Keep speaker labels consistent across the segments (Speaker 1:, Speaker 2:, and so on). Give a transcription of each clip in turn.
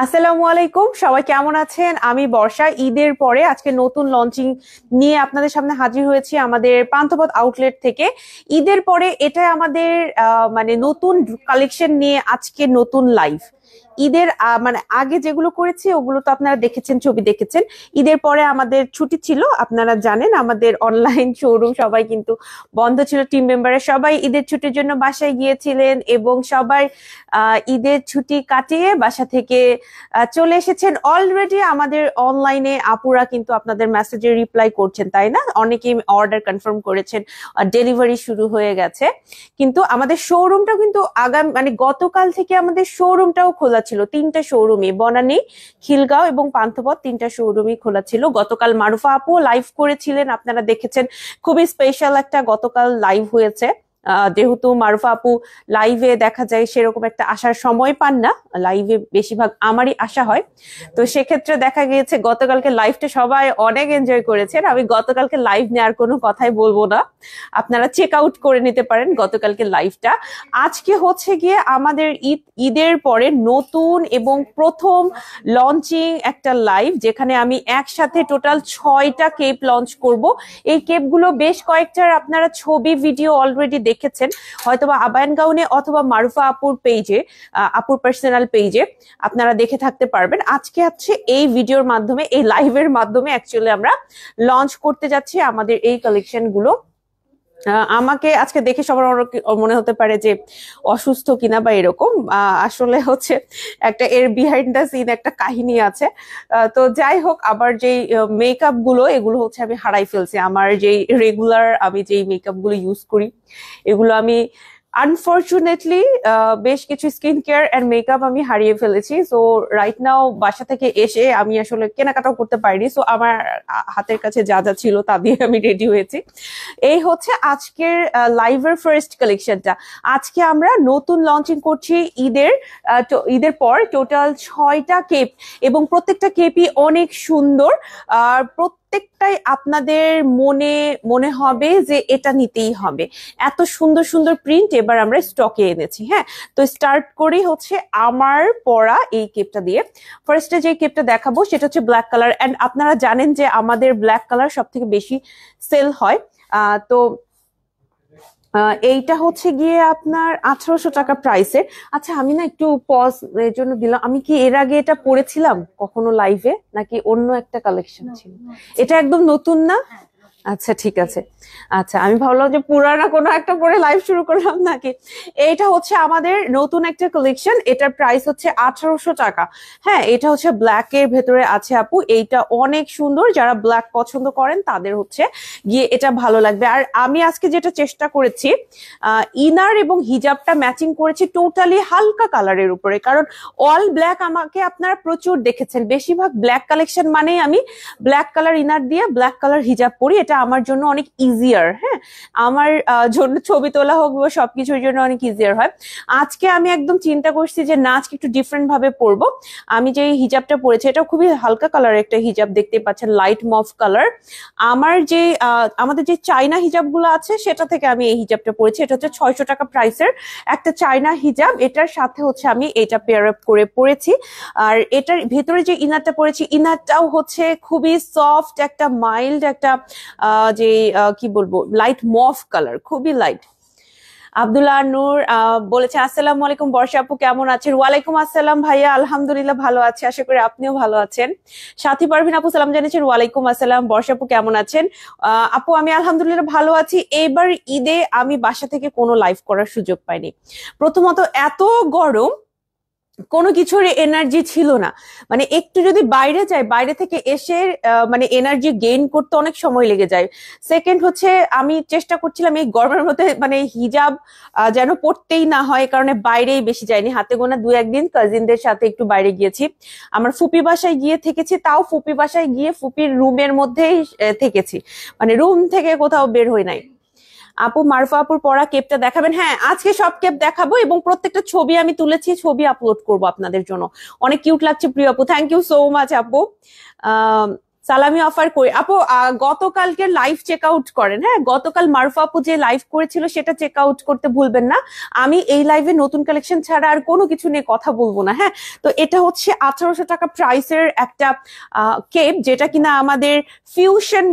Speaker 1: আসসালামু আলাইকুম, সবাই কেমন আছেন? আমি বর্ষা। ঈদের পরে আজকে নতুন লঞ্চিং নিয়ে আপনাদের সামনে হাজির হয়েছি আমাদের পান্থপথ আউটলেট থেকে। ঈদের পরে এটা আমাদের মানে নতুন কালেকশন নিয়ে আজকে নতুন লাইভ। ঈদের মানে আগে যেগুলো করেছি ওগুলো তো আপনারা দেখেছেন, ছবি দেখেছেন। ঈদের পরে আমাদের ছুটি ছিল, আপনারা জানেন আমাদের অনলাইন শোরুম সবাই কিন্তু বন্ধ ছিল। টিম মেম্বাররা সবাই ঈদের ছুটির জন্য বাসায় গিয়েছিলেন এবং সবাই ঈদের ছুটি কাটিয়ে বাসা থেকে চলে এসেছেন। অলরেডি আমাদের অনলাইনে আপুরা কিন্তু আপনাদের মেসেজে রিপ্লাই করছেন, তাই না? অনেকেই অর্ডার কনফার্ম করেছেন, ডেলিভারি শুরু হয়ে গেছে। কিন্তু আমাদের শোরুমটা কিন্তু মানে গতকাল থেকে আমাদের শোরুমটাও খোলা ছিল। 3টা শোরুমে, বনানী, খিলগাঁও এবং পান্থপথ, 3টা শোরুমই খোলা ছিল। গতকাল মারুফা আপু লাইভ করেছিলেন, আপনারা দেখেছেন। খুবই স্পেশাল একটা গতকাল লাইভ হয়েছে। যেহেতু মারুফা আপু লাইভে দেখা যায় সেরকম একটা আসার সময় পান না, লাইভে বেশিরভাগ আমারই আসা হয়। তো সেক্ষেত্রে দেখা গিয়েছে গতকালকে লাইভটা সবাই অনেক এনজয় করেছেন। আমি গতকালকে লাইভ নেওয়ার কোনো কথাই বলবো না, আপনারা চেক আউট করে নিতে পারেন গতকালকে লাইভটা। আজকে হচ্ছে গিয়ে আমাদের ঈদের পরে নতুন এবং প্রথম লঞ্চিং একটা লাইভ, যেখানে আমি একসাথে টোটাল 6টা কেপ লঞ্চ করব। এই কেপগুলো বেশ কয়েকটার আপনারা ছবি ভিডিও অলরেডি দেখেছেন, হয়তোবা আবায়ান গাউনে অথবা মারুফা আপুর পেজে, আপুর পার্সোনাল পেজে আপনারা দেখে থাকতে পারবেন। আজকে হচ্ছে এই ভিডিওর মাধ্যমে, এই লাইভের মাধ্যমে অ্যাকচুয়ালি আমরা লঞ্চ করতে যাচ্ছি আমাদের এই কালেকশন গুলো। আমাকে আজকে দেখে সবার মনে হতে পারে যে অসুস্থ কিনা বা এরকম। আসলে হচ্ছে একটা এর বিহাইন্ড দ্য সিন একটা কাহিনী আছে। তো যাই হোক, আবার যেই মেকআপ গুলো এগুলো হচ্ছে আমি হারাই ফেলছি। আমার যেই রেগুলার আমি যেই মেকআপ গুলো ইউজ করি এগুলো আমি আনফরচুনেটলি বেশ কিছু স্কিন কেয়ার এন্ড মেকআপ আমি হারিয়ে ফেলেছি। সো রাইট নাও বাসা থেকে এসে আমি আসলে কেনাকাটাও করতে পারিনি। সো আমার হাতের কাছে যা যা ছিল তা দিয়ে আমি রেডি হয়েছি। এই হচ্ছে আজকের লাইভের ফার্স্ট কালেকশনটা। আজকে আমরা নতুন লঞ্চিং করছি ঈদের পর টোটাল 6টা কেপ, এবং প্রত্যেকটা কেপই অনেক সুন্দর। আর প্রত্যেকটাই আপনাদের মনে হবে যে এটা নিতেই হবে। এত সুন্দর সুন্দর প্রিন্ট এবার আমরা স্টকে এনেছি। হ্যাঁ, তো স্টার্ট করি হচ্ছে আমার পরা এই কেপটা দিয়ে। ফার্স্টে যে কেপটা দেখাবো সেটা হচ্ছে ব্ল্যাক কালার, এন্ড আপনারা জানেন যে আমাদের ব্ল্যাক কালার সব থেকে বেশি সেল হয়। তো এইটা হচ্ছে গিয়ে আপনার 1800 টাকা প্রাইসের। আচ্ছা, আমি না একটু পজ এর জন্য দিলাম, আমি কি এর আগে এটা পড়েছিলাম কখনো লাইভে, নাকি অন্য একটা কালেকশন ছিল? এটা একদম নতুন না? আচ্ছা, ঠিক আছে। আচ্ছা, আমি ভাবলাম যে পুরানা কোনো একটা পরে লাইভ শুরু করলাম নাকি। এইটা হচ্ছে আমাদের নতুন একটা কালেকশন, এটার প্রাইস হচ্ছে 1800 টাকা। হ্যাঁ, এটা হচ্ছে ব্ল্যাক এর ভেতরে আছে আপু। এইটা অনেক সুন্দর, যারা ব্ল্যাক পছন্দ করেন তাদের হচ্ছে গিয়ে এটা ভালো লাগবে। আর আমি আজকে যেটা চেষ্টা করেছি, ইনার এবং হিজাবটা ম্যাচিং করেছি টোটালি হালকা কালারের উপরে, কারণ অল ব্ল্যাক আমাকে আপনারা প্রচুর দেখেছেন। বেশিরভাগ ব্ল্যাক কালেকশন মানেই আমি ব্ল্যাক কালার ইনার দিয়ে ব্ল্যাক কালার হিজাব পরি। এটা আমার জন্য অনেক ইজিয়ার। হ্যাঁ, আমার জন্য ছবি তোলা হোক বা সবকিছুর জন্য অনেক ইজিয়ার হয়। আজকে আমি একদম চিন্তা করছি যে না, আজকে একটু ডিফারেন্ট ভাবে পরবো। আমি যে হিজাবটা পরেছি এটা খুবই হালকা কালারের একটা হিজাব, দেখতে পাচ্ছেন, লাইট মভ কালার। আমাদের যে চাইনা হিজাব গুলো আছে সেটা থেকে আমি এই হিজাবটা পরেছি। এটা হচ্ছে 600 টাকা প্রাইসের একটা চাইনা হিজাব। এটার সাথে হচ্ছে আমি এটা পেয়ার আপ করে পরেছি। আর এটার ভেতরে যে ইনারটা পরেছি, ইনারটাও হচ্ছে খুবই সফট, একটা মাইল্ড একটা যে কি বলবো, লাইট মভ কালার, খুবই লাইট। আব্দুল্লাহ নূর বলেছেন আসসালামু আলাইকুম বর্ষা আপু, কেমন আছেন? ওয়ালাইকুম আসসালাম ভাইয়া, আলহামদুলিল্লাহ ভালো আছে, আশা করি আপনিও ভালো আছেন। সাথী পারভিন আপু সালাম জানিয়েছেন, ওয়ালাইকুম আসসালাম। বর্ষা আপু কেমন আছেন? আপু আমি আলহামদুলিল্লাহ ভালো আছি। এইবার ঈদে আমি বাসা থেকে কোনো লাইভ করার সুযোগ পাইনি। প্রথমত এত গরম, কোনো কিছুর এনার্জি ছিল না। মানে একটু যদি বাইরে যাই, বাইরে থেকে এসে মানে এনার্জি গেইন করতে অনেক সময় লেগে যায়। সেকেন্ড হচ্ছে আমি চেষ্টা করছিলাম এই গরমের মধ্যে মানে হিজাব যেন পড়তেই না হয়, কারণে বাইরেই বেশি যায়নি। হাতে গোনা 2-1 দিন কাজিনদের সাথে একটু বাইরে গিয়েছি, আমার ফুপি বাসায় গিয়ে থেকেছি। তাও ফুপি বাসায় গিয়ে ফুপির রুমের মধ্যেই থেকেছি, মানে রুম থেকে কোথাও বের হই নাই। আপু মারুফা আপুর পরা কেপটা দেখাবেন? হ্যাঁ, আজকে সব কেপ দেখাবো এবং প্রত্যেকটা ছবি আমি তুলেছি, ছবি আপলোড করব আপনাদের জন্য। অনেক কিউট লাগছে প্রিয় আপু, থ্যাংক ইউ সো মাচ আপু। সালামি অফার করি আপু। গতকালকে লাইভ চেক আউট করেন, হ্যাঁ গতকাল মারুফা আপু যে লাইভ করেছিল সেটা চেক আউট করতে ভুলবেন না। আমি এই লাইভে নতুন কালেকশন ছাড়া আর কোনো কিছু নিয়ে কথা বলবো না। হ্যাঁ, তো এটা হচ্ছে 1800 টাকা প্রাইসের একটা কেপ, যেটা কিনা আমাদের ফিউশন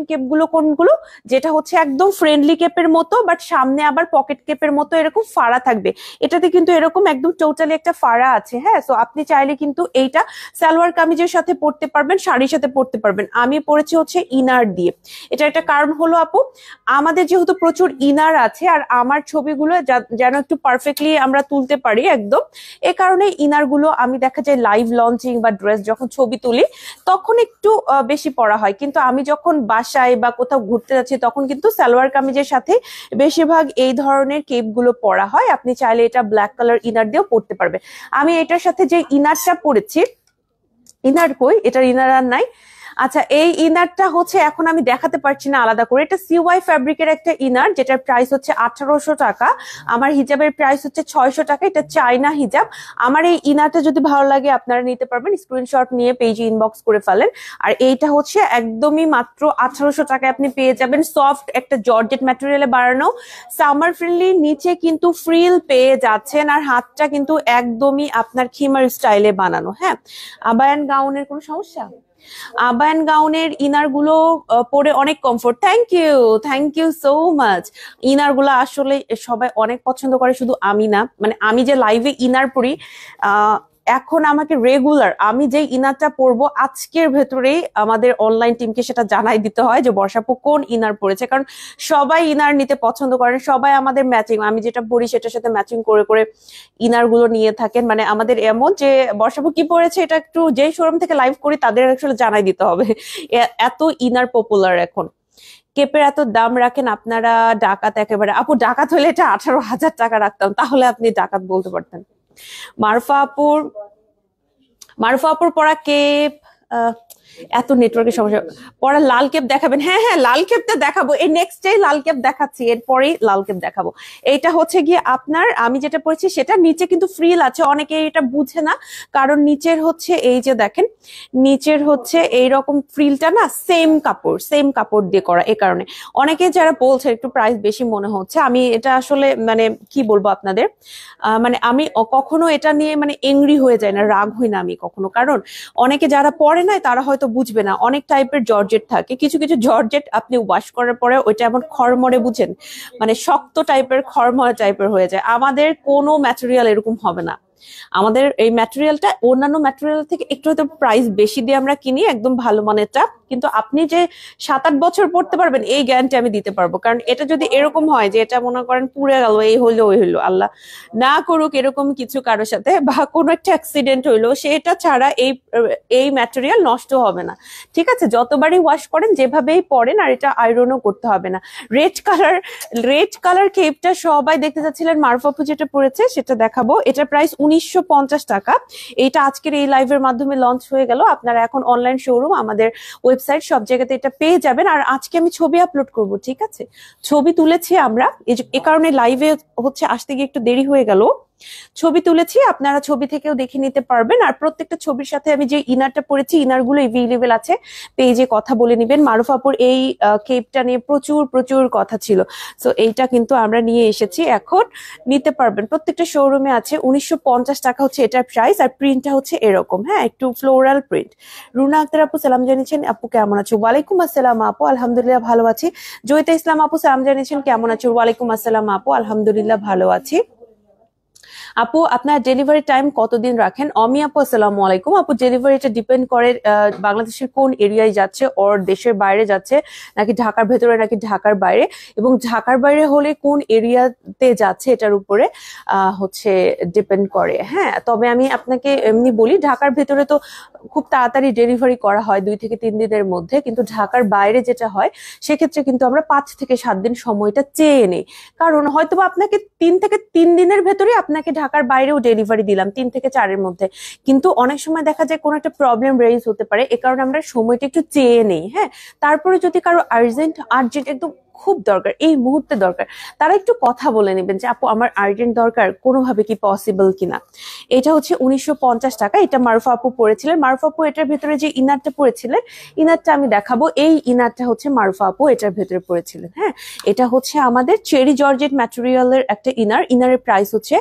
Speaker 1: কেপ গুলো কোনগুলো, যেটা হচ্ছে একদম ফ্রেন্ডলি কেপের মতো, বাট সামনে আবার পকেট কেপের মতো এরকম ফাড়া থাকবে। এটাতে কিন্তু এরকম একদম টোটালি একটা ফাড়া আছে। হ্যাঁ, সো আপনি চাইলে কিন্তু এইটা সালোয়ার কামিজের সাথে পরতে পারবেন, শাড়ির সাথে পরতে পারবেন। আমি পরেছি হচ্ছে ইনার দিয়ে। এটা একটা কারণ হলো আপু, আমাদের যেহেতু প্রচুর ইনার আছে আর আমার ছবিগুলো যেন একটু পারফেক্টলি আমরা তুলতে পারি একদম, এ কারণে ইনার গুলো আমি দেখা যায় লাইভ লঞ্চিং বা ড্রেস যখন ছবি তুলি তখন একটু বেশি পরা হয়, কিন্তু আমি যখন বাসায় বা কোথাও ঘুরতে যাচ্ছি তখন কিন্তু সালোয়ার কামিজের সাথে বেশিরভাগ এই ধরনের কেপ গুলো পরা হয়। আপনি চাইলে এটা ব্ল্যাক কালার ইনার দিয়েও পরতে পারবেন। আমি এটার সাথে যে ইনারটা পরেছি, ইনার কই, এটার ইনার আর নাই। আচ্ছা, এই ইনারটা হচ্ছে এখন আমি দেখাতে পারছি না আলাদা করে। এটা সিওয়াই ফ্যাব্রিকের একটা ইনার, যেটার প্রাইস হচ্ছে 1800 টাকা। আমার হিজাবের প্রাইস হচ্ছে 600 টাকা। এটা চাইনা হিজাব। আমার এই ইনারটা যদি ভালো লাগে আপনারা নিতে পারবেন, স্ক্রিনশট নিয়ে পেজে ইনবক্স করে ফেলেন। আর এইটা হচ্ছে একদমই মাত্র 1800 টাকায় আপনি পেয়ে যাবেন। সফট একটা জর্জেট ম্যাটেরিয়ালে বানানো, সামার ফ্রেন্ডলি, নিচে কিন্তু ফ্রিল পেয়ে যাচ্ছেন, আর হাতটা কিন্তু একদমই আপনার খিমার স্টাইলে বানানো। হ্যাঁ, আবায়ান গাউনের কোনো সমস্যা? আবায়ান গাউনের ইনার গুলো পরে অনেক comfort. Thank you so much. Inner গুলো আসলে সবাই অনেক পছন্দ করে, শুধু আমি না। মানে আমি যে লাইভে ইনার পরি, এখন আমাকে রেগুলার আমি যে ইনারটা পরবো আজকের ভেতরেই আমাদের অনলাইন টিমকে সেটা জানাই দিতে হয় যে বর্ষাপু কোন ইনার পরেছে, কারণ সবাই ইনার নিতে পছন্দ করেন, সবাই আমাদের ম্যাচিং, আমি যেটা পরি সেটার সাথে ম্যাচিং করে করে ইনার গুলো নিয়ে থাকেন। মানে আমাদের এমন যে বর্ষাপু কি পরেছে এটা একটু যেই শোরুম থেকে লাইভ করি তাদের আসলে জানাই দিতে হবে। এত ইনার পপুলার এখন। কেপের এত দাম রাখেন আপনারা, ডাকাত একেবারে। আপু ডাকাত হলে এটা 18,000 টাকা রাখতাম, তাহলে আপনি ডাকাত বলতে পারতেন। মারুফা আপুর পরা কেপ, এত নেটওয়ার্কের সমস্যা। পরা লাল কেপ দেখাবেন? হ্যাঁ হ্যাঁ, লাল কেপটা দেখাবো, এই নেক্সট ডে লাল কেপ দেখাচ্ছি, এরপরেই লাল কেপ দেখাবো। এইটা হচ্ছে গিয়ে আপনার, আমি যেটা পড়েছি সেটা নিচে কিন্তু ফ্রিল আছে, অনেকে এটা বুঝে না, কারণ নিচের হচ্ছে এই যে দেখেন, নিচের হচ্ছে এইরকম ফ্রিলটা না সেম কাপড় দিয়ে করা, এই কারণে অনেকে যারা বলছে একটু প্রাইস বেশি মনে হচ্ছে। আমি এটা আসলে মানে কি বলবো আপনাদের, মানে আমি কখনো এটা নিয়ে মানে এংরি হয়ে যায় না, রাগ হই না আমি কখনো, কারণ অনেকে যারা পরে নাই তারা হয়তো বুঝবে না। অনেক টাইপের জর্জেট থাকে, কিছু কিছু জর্জেট আপনি ওয়াশ করার পরে ওইটা এমন খড়মড়ে, বুঝেন, মানে শক্ত টাইপের খড়মড়ে টাইপের হয়ে যায়। আমাদের কোনো ম্যাটেরিয়াল এরকম হবে না। আমাদের এই ম্যাটেরিয়ালটা অন্যান্য ম্যাটেরিয়াল থেকে একটু হয়তো প্রাইস বেশি দিয়ে আমরা কিনি, একদম ভালো মানেরটা, কিন্তু আপনি যে 7-8 বছর পড়তে পারবেন এই গ্যারান্টি আমি দিতে পারবো। কারণ এটা যদি এরকম হয় যে এটা মনে করেন পুড়ে গেল, এই হইলো ওই হইলো, আল্লাহ না করুক এরকম কিছু কারোর সাথে, বা কোনো একটা অ্যাক্সিডেন্ট হইলো, সেটা ছাড়া এই ম্যাটেরিয়াল নষ্ট হবে না। ঠিক আছে, যতবারই ওয়াশ করেন যেভাবেই পরেন, আর এটা আয়রনও করতে হবে না। রেড কালার কেপটা সবাই দেখতে যাচ্ছিলেন, মারুফা আপু যেটা পরেছে সেটা দেখাবো। এটা প্রাইস 1950 টাকা। এটা আজকের এই লাইভের মাধ্যমে লঞ্চ হয়ে গেল। আপনারা এখন অনলাইন শোরুম, আমাদের ওয়েবসাইট, সব জায়গাতে এটা পেয়ে যাবেন। আর আজকে আমি ছবি আপলোড করব, ঠিক আছে, ছবি তুলেছি আমরা, এ কারণে লাইভে হচ্ছে আসতে গিয়ে একটু দেরি হয়ে গেল। ছবি তুলেছি, আপনারা ছবি থেকেও দেখে নিতে পারবেন। আর প্রত্যেকটা ছবির সাথে আমি যে ইনারটা পরেছি, ইনার গুলো এভেলেবেল আছে, পেজে কথা বলে নিবেন। মারুফা আপুর এই কেপটা নিয়ে প্রচুর কথা ছিল, সো এইটা কিন্তু আমরা নিয়ে এসেছি, এখন নিতে পারবেন। প্রত্যেকটা শোরুমে আছে। 1950 টাকা হচ্ছে এটার প্রাইস, আর প্রিন্টটা হচ্ছে এরকম, হ্যাঁ, একটু ফ্লোরাল প্রিন্ট। রুনা আক্তার আপু সালাম জানিয়েছেন, আপু কেমন আছো? ওয়ালাইকুম আসসালাম আপু, আলহামদুলিল্লাহ ভালো আছি। জয়িতা ইসলাম আপু সালাম জানিয়েছেন, কেমন আছো? ওয়ালাইকুম আসসালাম আপু, আলহামদুলিল্লাহ ভালো আছি। আপু আপনার ডেলিভারি টাইম কতদিন রাখেন? অমি আপু আসসালামু আলাইকুম। আপু ডেলিভারিটা ডিপেন্ড করে বাংলাদেশের কোন এরিয়ায় যাচ্ছে, ওর দেশের বাইরে যাচ্ছে নাকি ঢাকার ভেতরে নাকি ঢাকার বাইরে, এবং ঢাকার বাইরে হলে কোন এরিয়াতে যাচ্ছে এটার উপরে হচ্ছে ডিপেন্ড করে। হ্যাঁ, তবে আমি আপনাকে এমনি বলি, ঢাকার ভেতরে তো খুব তাড়াতাড়ি ডেলিভারি করা হয় 2 থেকে 3 দিনের মধ্যে, কিন্তু ঢাকার বাইরে যেটা হয় সেক্ষেত্রে কিন্তু আমরা 5 থেকে 7 দিন সময়টা চেয়ে নিই। কারণ হয়তোবা আপনাকে 3 থেকে 3 দিনের ভেতরে আপনাকে ঢাকার বাইরেও ডেলিভারি দিলাম 3 থেকে 4-এর মধ্যে, কিন্তু অনেক সময় দেখা যায় কোনো একটা প্রবলেম রেইজ হতে পারে, এ কারণে আমরা সময়টা একটু চেয়ে নেই। হ্যাঁ, তারপরে যদি কারো আর্জেন্ট একদম খুব দরকার, এই মুহূর্তে দরকার, তারা একটু কথা বলে নেবেন যে আপু আমার আর্জেন্ট দরকার, কোনোভাবে কি পসিবল কিনা। এটা হচ্ছে 1950 টাকা। এটা মারুফা আপু পরেছিলেন। মারুফা আপু এটার ভেতরে যে ইনারটা পরেছিলেন, ইনারটা আমি দেখাবো। এই ইনারটা হচ্ছে মারুফা আপু এটার ভেতরে পরেছিলেন। হ্যাঁ, এটা হচ্ছে আমাদের চেরি জর্জেট ম্যাটেরিয়ালের একটা ইনার। ইনারের প্রাইস হচ্ছে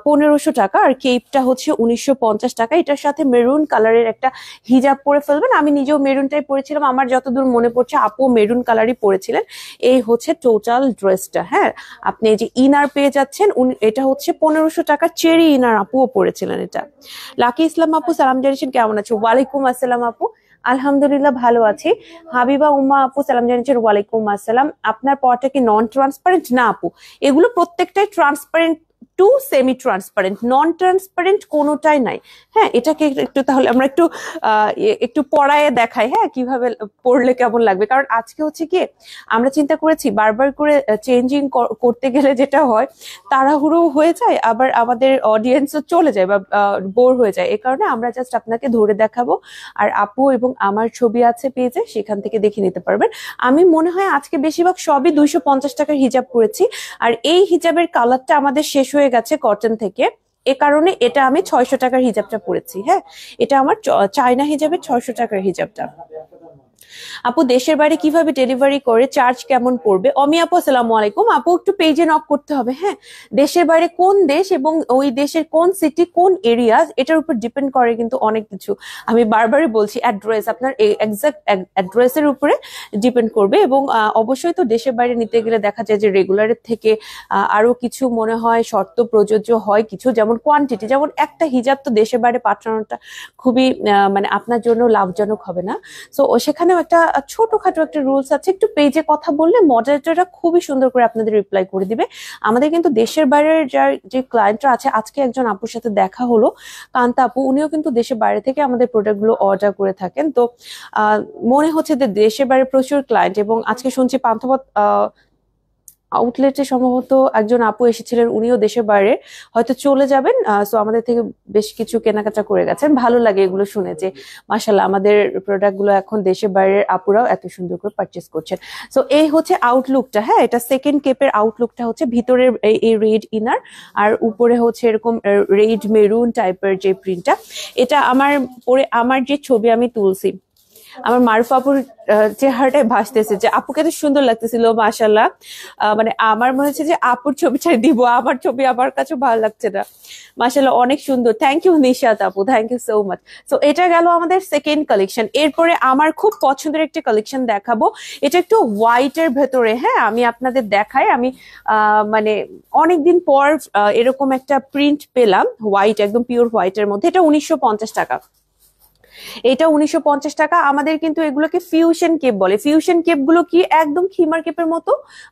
Speaker 1: 1500 টাকা, আর কেপটা হচ্ছে 1950 টাকা। এটার সাথে মেরুন কালারের একটা হিজাব পরে ফেলবেন। আমি নিজেও মেরুনটাই পরেছিলাম, আমার যতদূর মনে পড়ছে আপু মেরুন কালারই পরেছিলেন। এই হচ্ছে টোটাল ড্রেসটা। হ্যাঁ, আপনি এই যে ইনার পেয়ে যাচ্ছেন, এটা হচ্ছে 1500 টাকা চেরি ইনার, আপুও পরেছিলেন এটা। লাকি ইসলাম আপু সালাম জানিয়েছেন, কেমন আছো? ওয়ালাইকুম আসসালাম আপু, আলহামদুলিল্লাহ ভালো আছি। হাবিবা উম্মা আপু সালাম জানিয়েছেন, ওয়ালাইকুম আসসালাম। আপনার পরটা কি নন ট্রান্সপারেন্ট? না আপু, এগুলো প্রত্যেকটাই transparent to semi transparent, non transparent কোনোটাই নাই। হ্যাঁ, এটাকে একটু তাহলে আমরা একটু পড়ায় দেখাই, হ্যাঁ, কিভাবে পড়লে কেমন লাগবে। কারণ আজকে হচ্ছে কি আমরা চিন্তা করেছি বারবার করে চেঞ্জিং করতে গেলে যেটা হয় তাড়াহুড়ো হয়ে যায়, আবার আমাদের অডিয়েন্সও চলে যায় বা বোর হয়ে যায়। এই কারণে আমরা জাস্ট আপনাকে ধরে দেখাবো, আর আপু এবং আমার ছবি আছে পেজে, সেখান থেকে দেখে নিতে পারবেন। আমি মনে হয় আজকে বেশিরভাগ সবই 250 টাকার হিজাব পরেছি, আর এই হিজাবের কালারটা আমাদের শেষ হয়ে গেছে কটন থেকে, এ কারণে এটা আমি 600 টাকার হিজাবটা পরেছি। হ্যাঁ, এটা আমার চায়না হিজাবের 600 টাকার হিজাবটা। আপু দেশের বাইরে কিভাবে ডেলিভারি করে, চার্জ কেমন পড়বে? অমি আপু আসসালামু আলাইকুম। আপু একটু পেজে নক করতে হবে। হ্যাঁ, দেশের বাইরে কোন দেশ এবং ওই দেশের কোন সিটি কোন এরিয়া, এটার উপর ডিপেন্ড করে কিন্তু অনেক কিছু। আমি বারবারই বলছি অ্যাড্রেস, আপনার এক্সাক্ট অ্যাড্রেসের উপরে ডিপেন্ড করবে। এবং অবশ্যই তো দেশের বাইরে নিতে গেলে দেখা যায় যে রেগুলারের থেকে আরো কিছু মনে হয় শর্ত প্রযোজ্য হয় কিছু, যেমন কোয়ান্টিটি, যেমন একটা হিজাব তো দেশের বাইরে পাঠানোটা খুবই মানে আপনার জন্য লাভজনক হবে না। সো সেখানেও একটা ছোটখাটো একটা রুলস আছে, একটু পেজে কথা বললে মডারেটররা খুবই সুন্দর করে আপনাদের রিপ্লাই করে দিবে। আমাদের কিন্তু দেশের বাইরের যে ক্লায়েন্টরা আছে, আজকে একজন আপুর সাথে দেখা হলো, কান্তা আপু, উনিও কিন্তু দেশের বাইরে থেকে আমাদের প্রোডাক্ট গুলো অর্ডার করে থাকেন। তো মনে হচ্ছে যে দেশের বাইরে প্রচুর ক্লায়েন্ট, এবং আজকে শুনছি পান্থপথ আউটলেটে সম্ভবত একজন আপু এসেছিলেন, উনিও দেশের বাইরে হয়তো চলে যাবেন। সো আমাদের থেকে বেশ কিছু কেনাকাটা করে গেছেন। ভালো লাগে এগুলো শুনে যে মাশাআল্লাহ আমাদের প্রোডাক্ট গুলো এখন দেশের বাইরের আপুরাও এত সুন্দর করে পারচেস করছেন। সো এই হচ্ছে আউটলুকটা। হ্যাঁ, এটা সেকেন্ড কেপের আউটলুকটা হচ্ছে ভিতরের এই রেড ইনার, আর উপরে হচ্ছে এরকম রেড মেরুন টাইপের যে প্রিন্টটা। এটা আমার যে ছবি আমি তুলছি, আমার মারুফা আপুর চেহারাটাই ভাসতেছে যে আপুকে তো সুন্দর লাগতেছিল মাশাআল্লাহ। মানে আমার মনে হচ্ছে যে আপুর ছবিটাই দিব, আমার ছবি আমার কাছে ভালো লাগছে না। মাশাআল্লাহ অনেক সুন্দর, থ্যাংক ইউ নিশাত আপু, thank you so much. So এটা গেল আমাদের সেকেন্ড কালেকশন। এরপরে আমার খুব পছন্দের একটা কালেকশন দেখাবো, এটা একটু হোয়াইটের ভেতরে। হ্যাঁ, আমি আপনাদের দেখাই, আমি মানে অনেকদিন পর এরকম একটা প্রিন্ট পেলাম হোয়াইট, একদম পিওর হোয়াইটের মধ্যে। এটা 1950 টাকা। এটা 1950 টাকা। আমাদের কিন্তু এগুলোকে ফিউশন কেপ বলে। ফিউশন কেপ গুলো কি একদম খিমার কেপের মতো,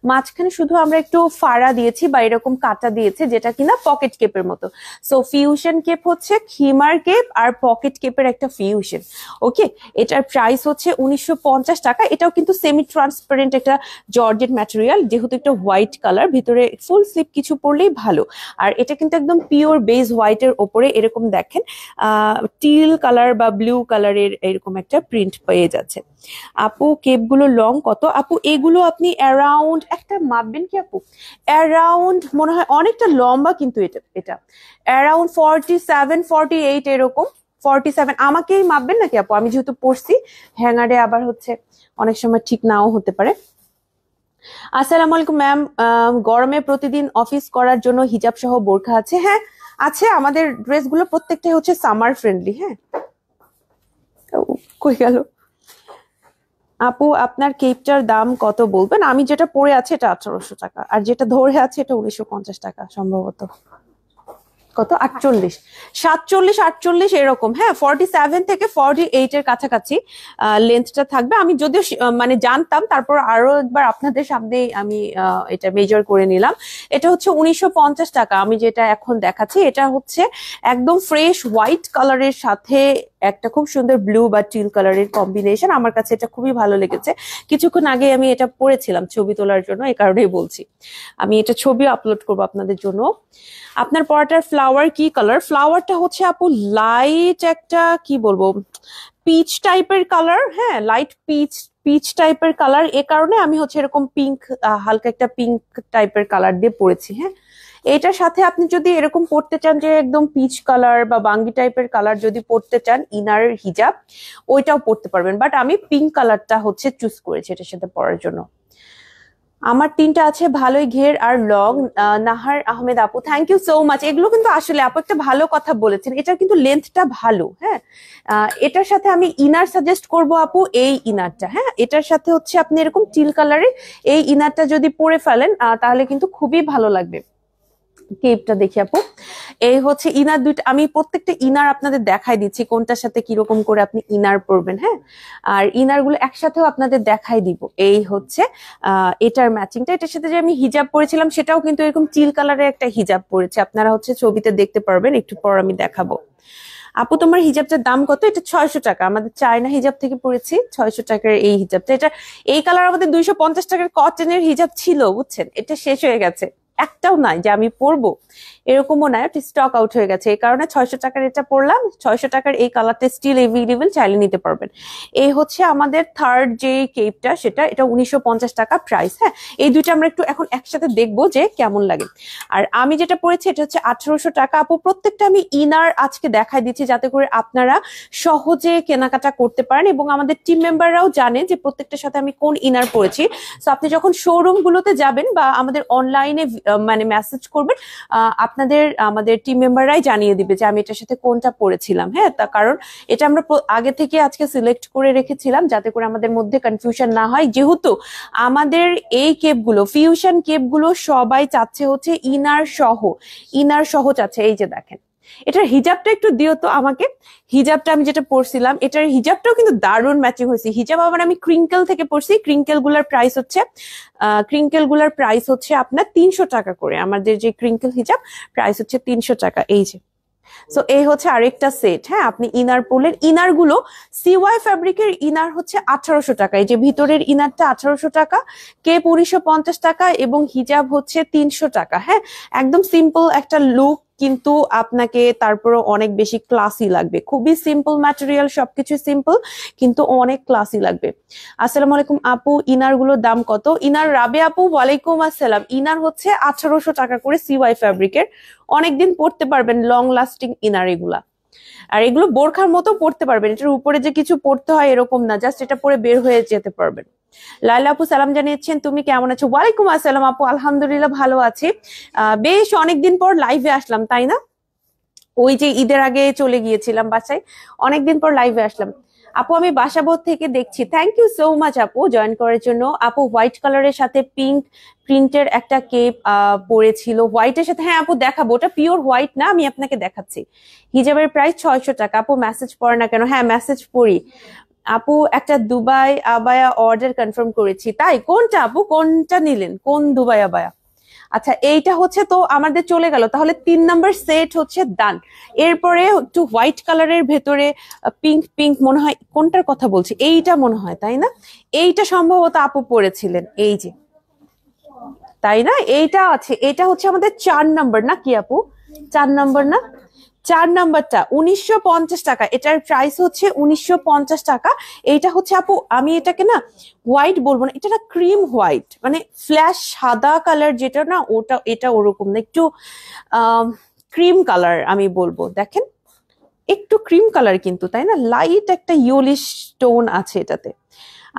Speaker 1: মাঝখানে শুধু আমরা একটু ফাড়া দিয়েছি বা এরকম কাটা দিয়েছি, যেটা কিনা পকেট কেপের মতো। সো ফিউশন কেপ হচ্ছে খিমার কেপ আর পকেট কেপের একটা ফিউশন। ওকে, এটার প্রাইস হচ্ছে 1950 টাকা। এটাও কিন্তু সেমি ট্রান্সপারেন্ট একটা জর্জেট ম্যাটেরিয়াল, যেহেতু একটা হোয়াইট কালার, ভিতরে ফুল স্লিপ কিছু পরলেই ভালো। আর এটা কিন্তু একদম পিওর বেজ হোয়াইটের ওপরে এরকম দেখেন টিল কালার বা ব্লু কালারের এরকম একটা প্রিন্ট পেয়ে যাচ্ছে। আপু কেপগুলো লং কত? আপু এগুলো আপনি অ্যারাউন্ড, একটা মাপবেন কি আপু, অ্যারাউন্ড মনে হয় অনেকটা লম্বা, কিন্তু এটা অ্যারাউন্ড 47 48 এরকম, 47 আমাকেই মাপবেন নাকি আপু? আমি যেহেতু পড়ছি হ্যাঙ্গারে, আবার হচ্ছে অনেক সময় ঠিক নাও হতে পারে। আসসালামু আলাইকুম ম্যাম, গরমে প্রতিদিন অফিস করার জন্য হিজাব সহ বোরখা আছে? হ্যাঁ আছে, আমাদের ড্রেসগুলো প্রত্যেকটাই হচ্ছে সামার ফ্রেন্ডলি। হ্যাঁ, কই গেল আপু? আপনার কেপটার দাম কত বলবেন? আমি যেটা পরে আছে এটা 1800 টাকা, আর যেটা ধরে আছে এটা 1950 টাকা সম্ভবত। কত? 48 47 48 এরকম। হ্যাঁ, 47 থেকে 48 এর কাছাকাছি লেন্থটা থাকবে। আমি যদিও মানে জানতাম, তারপর আরো একবার আপনাদের সামনে আমি এটা মেজার করে নিলাম। এটা হচ্ছে 1950 টাকা। আমি যেটা এখন দেখাচ্ছি এটা হচ্ছে একদম ফ্রেশ হোয়াইট কালারের সাথে একটা খুব সুন্দর ব্লু বা টিল কালারের কম্বিনেশন। আমার কাছে এটা খুবই ভালো লেগেছে। কিছুক্ষণ আগে আমি এটা পরেছিলাম ছবি তোলার জন্য, এই কারণেই বলছি। আমি এটা ছবি আপলোড করবো আপনাদের জন্য। আপনার পরাটার ফ্লাওয়ার কি কালার? ফ্লাওয়ারটা হচ্ছে আপু লাইট একটা, কি বলবো, পিচ টাইপের কালার। হ্যাঁ, লাইট পিচ পিচ টাইপের কালার, এ কারণে আমি হচ্ছে এরকম পিঙ্ক, হালকা একটা পিঙ্ক টাইপের কালার দিয়ে পরেছি। হ্যাঁ, এটার সাথে আপনি যদি এরকম পড়তে চান যে একদম পিচ কালার বা বাঙ্গি টাইপের কালার যদি পড়তে চান ইনার হিজাব, ওইটাও পড়তে পারবেন, বাট আমি পিঙ্ক কালারটা হচ্ছে চুজ করেছি এটার সাথে পরার জন্য। আমার তিনটা আছে ভালোই ঘের আর লং। নাহার আহমেদ আপু, থ্যাংক ইউ সো মাচ। এগুলো কিন্তু আসলে আপু একটা ভালো কথা বলেছেন, এটা কিন্তু লেন্থটা ভালো। হ্যাঁ, এটার সাথে আমি ইনার সাজেস্ট করব আপু, এই ইনারটা। হ্যাঁ, এটার সাথে হচ্ছে আপনি এরকম টিল কালারের এই ইনারটা যদি পরে ফেলেন তাহলে কিন্তু খুবই ভালো লাগবে। কেপটা দেখি আপু, এই হচ্ছে ইনার দুইটা, আমি প্রত্যেকটা ইনার আপনাদের দেখাই দিচ্ছি কোনটার সাথে কিরকম করে আপনি ইনার পরবেন। হ্যাঁ, আর ইনার গুলো একসাথেও আপনাদের দেখাই দিব। এই হচ্ছে এটার ম্যাচিংটা, এটার সাথে যে আমি হিজাব পরেছিলাম সেটাও কিন্তু এরকম চিল কালারের একটা হিজাব পরেছে, আপনারা হচ্ছে ছবিতে দেখতে পারবেন, একটু পর আমি দেখাবো। আপু তোমার হিজাবটার দাম কত? এটা 600 টাকা, আমাদের চায়না হিজাব থেকে পড়েছি 600 টাকার এই হিজাবটা। এটা এই কালার আমাদের 250 টাকার কটনের হিজাব ছিল, বুঝছেন, এটা শেষ হয়ে গেছে, একটাও নাই যে আমি পরবো, এরকমও নাই, স্টক আউট হয়ে গেছে। এই কারণে 600 টাকার এটা পরলাম। 600 টাকার এই কালারটা স্টিল এভেলেবেল, চাইলে নিতে পারবেন। এই হচ্ছে আমাদের থার্ড যে কেপটা, সেটা এটা 1950 টাকা প্রাইস। হ্যাঁ, এই দুইটা আমরা একটু এখন একসাথে দেখবো যে কেমন লাগে। আর আমি যেটা পরেছি এটা হচ্ছে 1800 টাকা। আপু প্রত্যেকটা আমি ইনার আজকে দেখাই দিচ্ছি যাতে করে আপনারা সহজে কেনাকাটা করতে পারেন, এবং আমাদের টিম মেম্বাররাও জানে যে প্রত্যেকটার সাথে আমি কোন ইনার পরেছি। তো আপনি যখন শোরুম গুলোতে যাবেন বা আমাদের অনলাইনে মানে মেসেজ করবেন, আপনাদের আমাদের টিম মেম্বাররাই জানিয়ে দিবে যে আমি এটার সাথে কোনটা পরেছিলাম। হ্যাঁ, তার কারণ এটা আমরা আগে থেকে আজকে সিলেক্ট করে রেখেছিলাম যাতে করে আমাদের মধ্যে কনফিউশন না হয়, যেহেতু আমাদের এই কেপগুলো ফিউশন কেপগুলো সবাই চাচ্ছে হচ্ছে ইনার সহ চাচ্ছে। এই যে দেখেন, এটার হিজাবটা একটু দিও তো আমাকে। হিজাবটা আমি যেটা পরছিলাম, এটার হিজাবটাও কিন্তু দারুণ ম্যাচিং হয়েছে। হিজাব আবার আমি ক্রিঙ্কেল থেকে পরছি, ক্রিঙ্কেল গুলার প্রাইস হচ্ছে আপনার 300 টাকা করে। আমাদের যে ক্রিঙ্কেল হিজাব প্রাইস হচ্ছে 300 টাকা। এই যে, সো এই হচ্ছে আরেকটা সেট। হ্যাঁ, আপনি ইনার পরলেন, ইনার গুলো সিওয়াই ফ্যাব্রিকের ইনার হচ্ছে 1800 টাকা। এই যে ভিতরের ইনারটা 1800 টাকা, কেপ 1950 টাকা, এবং হিজাব হচ্ছে 300 টাকা। হ্যাঁ, একদম সিম্পল একটা লুক, কিন্তু আপনাকে তারপরে অনেক বেশি ক্লাসি লাগবে। খুবই সিম্পল ম্যাটেরিয়াল, সবকিছু সিম্পল, কিন্তু অনেক ক্লাসি লাগবে। আসসালামু আলাইকুম আপু, ইনার গুলোর দাম কত? ইনার রাবে আপু, ওয়ালাইকুম আসসালাম। ইনার হচ্ছে 1800 টাকা করে সিওয়াই ফ্যাব্রিকের, অনেকদিন পরতে পারবেন, লং লাস্টিং ইনার এগুলা। আর এগুলো বোরখার মতো পরতে পারবেন, এটার উপরে যে কিছু পরতে হয় এরকম না, জাস্ট এটা পরে বের হয়ে যেতে পারবেন। লাইলা আপু সালাম জানিয়েছেন, তুমি কেমন আছো? ওয়ালাইকুম আসসালাম আপু, আলহামদুলিল্লাহ ভালো আছি। বেশ অনেকদিন পর লাইভে আসলাম, তাই না? ওই যে ঈদের আগে চলে গিয়েছিলাম বাসায়, অনেকদিন পর লাইভে আসলাম। আপু আমি বাসাবোধ থেকে দেখছি, থ্যাংক ইউ সো মাচ আপু জয়েন করার জন্য। আপু হোয়াইট কালারের সাথে পিঙ্ক প্রিন্টের একটা কেপ পরেছিল হোয়াইটের সাথে। হ্যাঁ আপু দেখাবো, ওটা পিওর হোয়াইট না, আমি আপনাকে দেখাচ্ছি। হিজাবের প্রাইস 600 টাকা। আপু মেসেজ পড়ে না কেন? হ্যাঁ মেসেজ পড়ি আপু। একটা দুবাই আবায়া অর্ডার কনফার্ম করেছি। তাই? কোনটা আপু, কোনটা নিলেন, কোন দুবাই আবায়া? আচ্ছা, এইটা হচ্ছে তো আমাদের চলে গেল, তাহলে 3 নাম্বার সেট হচ্ছে ডান। এরপরে একটু হোয়াইট কালারের ভেতরে পিঙ্ক মনে হয়, কোনটার কথা বলছি, এইটা মনে হয়, তাই না? এইটা সম্ভবত আপু পড়েছিলেন, এই যে, তাই না? এইটা আছে, এটা হচ্ছে আমাদের 4 নাম্বার না কি আপু? 4 নাম্বার না? 4 নাম্বারটা 1950 টাকা, এটার প্রাইস হচ্ছে 1950 টাকা। এইটা হচ্ছে আপু, আমি এটাকে না হোয়াইট বলবো না, এটা না ক্রিম হোয়াইট, মানে ফ্ল্যাশ সাদা কালার যেটা না, ওটা এটা ওরকম না, একটু ক্রিম কালার আমি বলবো। দেখেন একটু ক্রিম কালার কিন্তু, তাই না? লাইট একটা ইয়েলিশ টোন আছে এটাতে।